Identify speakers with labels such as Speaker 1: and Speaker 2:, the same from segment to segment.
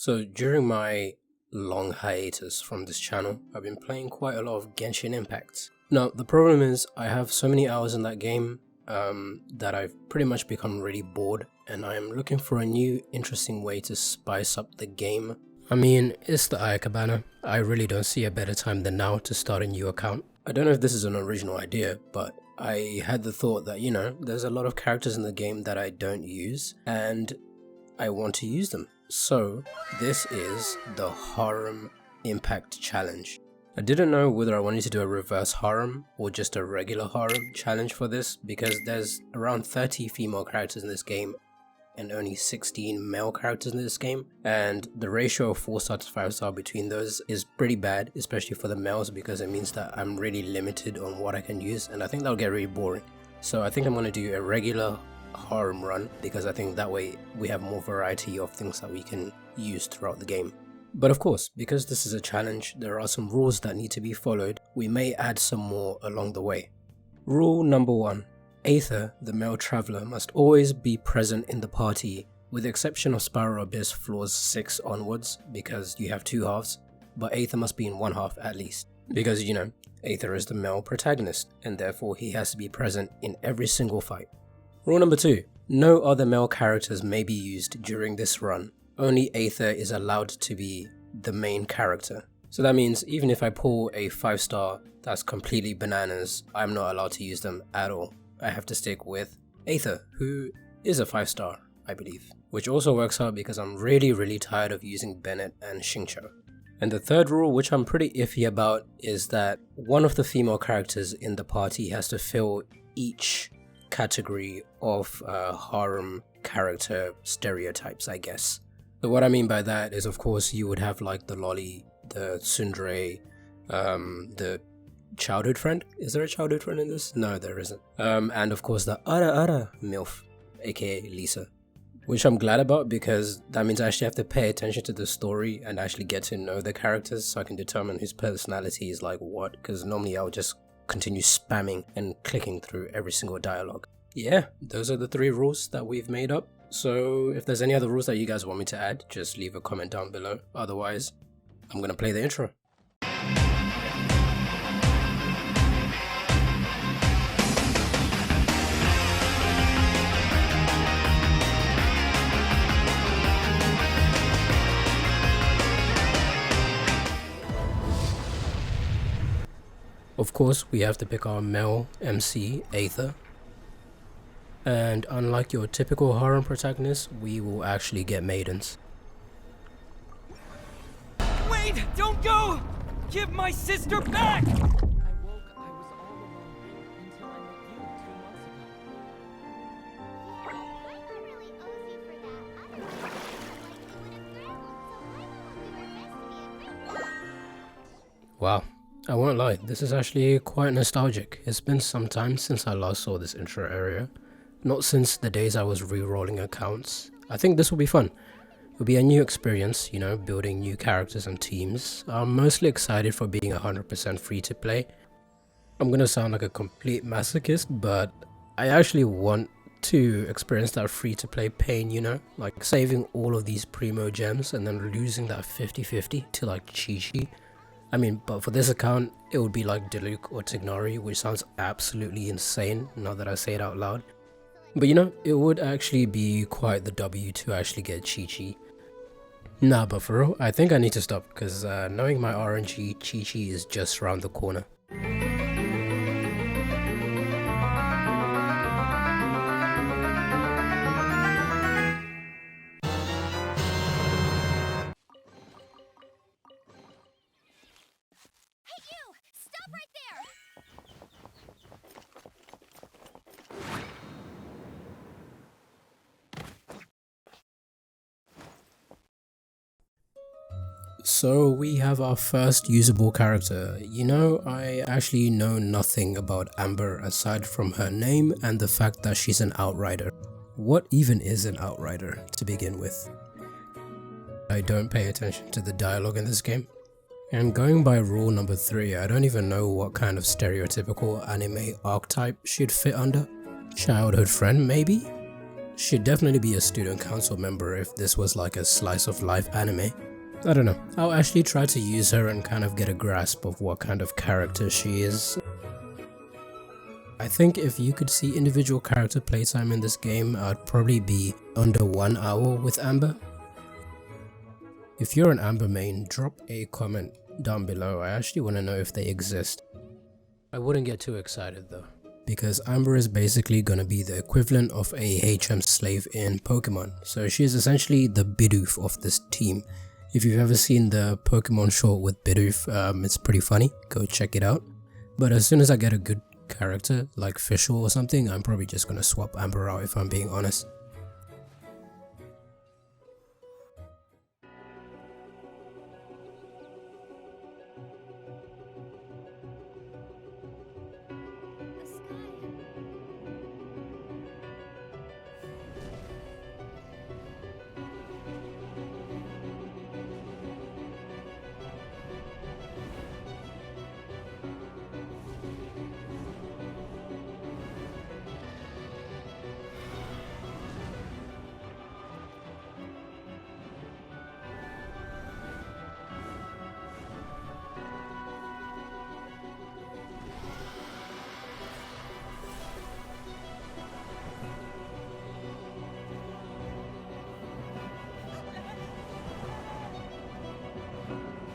Speaker 1: So during my long hiatus from this channel, I've been playing quite a lot of Genshin Impact. Now the problem is I have so many hours in that game that I've pretty much become really bored, and I am looking for a new interesting way to spice up the game. I mean, it's the Ayakabana. I really don't see a better time than now to start a new account. I don't know if this is an original idea, but I had the thought that, there's a lot of characters in the game that I don't use and I want to use them. So this is the Harem Impact Challenge. I didn't know whether I wanted to do a reverse harem or just a regular harem challenge for this, because there's around 30 female characters in this game and only 16 male characters in this game, and the ratio of 4-star to 5-star between those is pretty bad, especially for the males, because it means that I'm really limited on what I can use, and I think that'll get really boring. So I think I'm going to do a regular harem run, because I think that way we have more variety of things that we can use throughout the game. But of course, because this is a challenge, there are some rules that need to be followed. We may add some more along the way. Rule number 1. Aether, the male traveler, must always be present in the party, with the exception of Spiral Abyss floors 6 onwards, because you have 2 halves, but Aether must be in 1 half at least, because Aether is the male protagonist, and therefore he has to be present in every single fight. Rule number 2. No other male characters may be used during this run. Only Aether is allowed to be the main character. So that means even if I pull a 5-star that's completely bananas, I'm not allowed to use them at all. I have to stick with Aether, who is a 5-star, I believe. Which also works out because I'm really tired of using Bennett and Xingqiu. And the third rule, which I'm pretty iffy about, is that one of the female characters in the party has to fill each category of harem character stereotypes, I guess. So what I mean by that is, of course, you would have like the lolly, the tsundere, the childhood friend. Is there a childhood friend in this? No, there isn't. And of course the ara MILF, aka Lisa, which I'm glad about, because that means I actually have to pay attention to the story and actually get to know the characters so I can determine whose personality is like what, because normally I would just continue spamming and clicking through every single dialogue. Yeah, those are the 3 rules that we've made up. So if there's any other rules that you guys want me to add, just leave a comment down below. Otherwise, I'm gonna play the intro. Of course, we have to pick our male MC, Aether. And unlike your typical harem protagonist, we will actually get maidens.
Speaker 2: Wait! Don't go! Give my sister back! I woke, I was all alone until I met you 2 months ago.
Speaker 1: Wow, I won't lie, this is actually quite nostalgic. It's been some time since I last saw this intro area. Not since the days I was re-rolling accounts. I think this will be fun. It'll be a new experience, building new characters and teams. I'm mostly excited for being 100% free to play. I'm gonna sound like a complete masochist, but I actually want to experience that free to play pain, like saving all of these primo gems and then losing that 50-50 to like Chi-Chi. I mean, but for this account, it would be like Diluc or Tignari, which sounds absolutely insane now that I say it out loud. But it would actually be quite the W to actually get Chi-Chi. Nah, but for real, I think I need to stop, because knowing my RNG, Chi-Chi is just around the corner. So we have our first usable character. I actually know nothing about Amber aside from her name and the fact that she's an outrider. What even is an outrider to begin with? I don't pay attention to the dialogue in this game. And going by rule number 3, I don't even know what kind of stereotypical anime archetype she'd fit under. Childhood friend, maybe? She'd definitely be a student council member if this was like a slice of life anime. I don't know, I'll actually try to use her and kind of get a grasp of what kind of character she is. I think if you could see individual character playtime in this game, I'd probably be under 1 hour with Amber. If you're an Amber main, drop a comment down below. I actually want to know if they exist. I wouldn't get too excited though, because Amber is basically going to be the equivalent of a HM slave in Pokemon. So she is essentially the Bidoof of this team. If you've ever seen the Pokemon short with Bidoof, it's pretty funny, go check it out. But as soon as I get a good character like Fischl or something, I'm probably just going to swap Amber out if I'm being honest.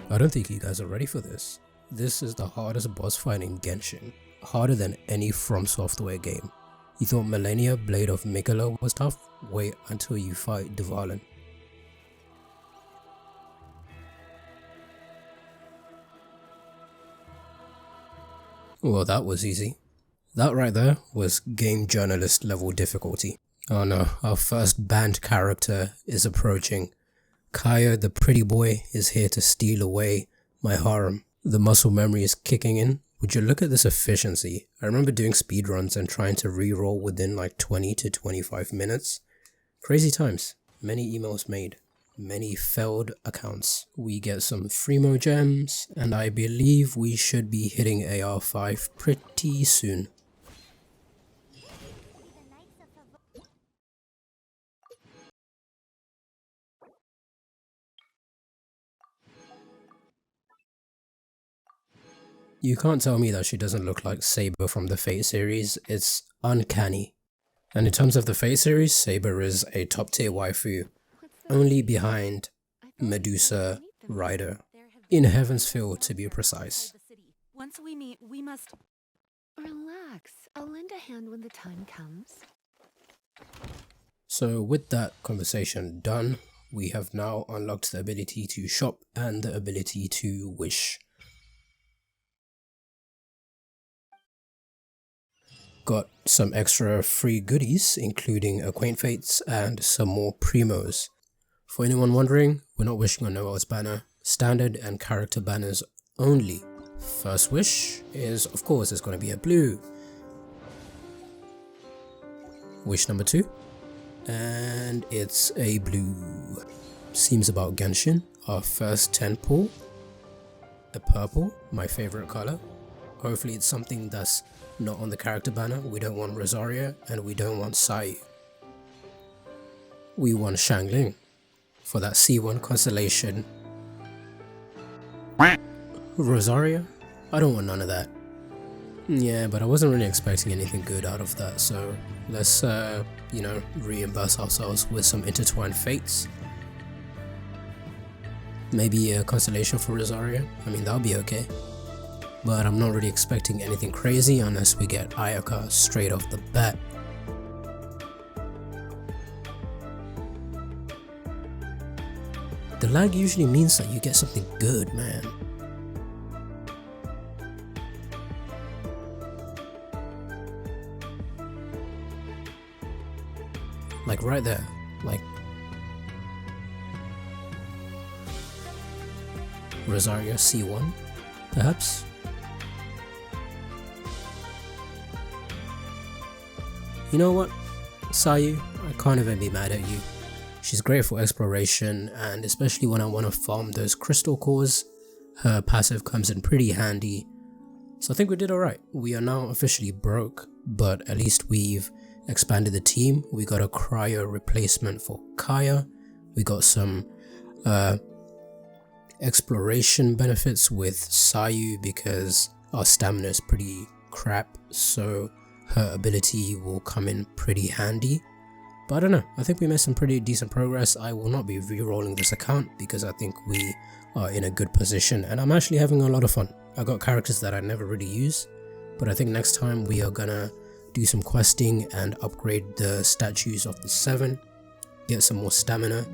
Speaker 1: I don't think you guys are ready for this. This is the hardest boss fight in Genshin, harder than any From Software game. You thought Millennia Blade of Mikula was tough? Wait until you fight Dvalin. Well, that was easy. That right there was game journalist level difficulty. Oh no, our first banned character is approaching. Kaya the pretty boy is here to steal away my harem. The muscle memory is kicking in. Would you look at this efficiency? I remember doing speedruns and trying to reroll within like 20 to 25 minutes. Crazy times. Many emails made. Many failed accounts. We get some Fremo gems, and I believe we should be hitting AR5 pretty soon. You can't tell me that she doesn't look like Saber from the Fate series. It's uncanny. And in terms of the Fate series, Saber is a top tier waifu, only behind Medusa Rider, in Heaven's Field to be precise.
Speaker 3: Once we meet, we must relax. I'll lend a hand when the time comes.
Speaker 1: So with that conversation done, we have now unlocked the ability to shop and the ability to wish. Got some extra free goodies, including Acquaint Fates and some more Primos. For anyone wondering, we're not wishing on Noel's banner, standard and character banners only. First wish is, of course, it's going to be a blue. Wish number 2, and it's a blue. Seems about Genshin, our first 10 pull. A purple, my favorite color. Hopefully it's something that's not on the character banner. We don't want Rosaria and we don't want Sai. We want Xiangling for that C1 constellation. Rosaria? I don't want none of that. Yeah, but I wasn't really expecting anything good out of that, so let's, reimburse ourselves with some intertwined fates. Maybe a constellation for Rosaria. I mean, that'll be okay. But I'm not really expecting anything crazy unless we get Ayaka straight off the bat. The lag usually means that you get something good, man. Like right there, like Rosaria C1, perhaps? You know what, Sayu, I can't even be mad at you. She's great for exploration, and especially when I want to farm those crystal cores, her passive comes in pretty handy. So I think we did alright. We are now officially broke, but at least we've expanded the team. We got a cryo replacement for Kaya. We got some exploration benefits with Sayu because our stamina is pretty crap, so her ability will come in pretty handy. But I don't know, I think we made some pretty decent progress. I will not be re-rolling this account because I think we are in a good position and I'm actually having a lot of fun. I got characters that I never really use, but I think next time we are gonna do some questing and upgrade the statues of the 7, get some more stamina,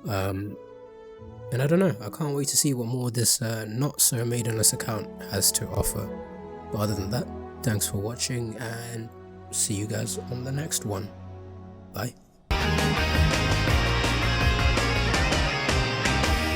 Speaker 1: and I don't know, I can't wait to see what more this not so maidenless account has to offer. But other than that, thanks for watching and see you guys on the next one. Bye.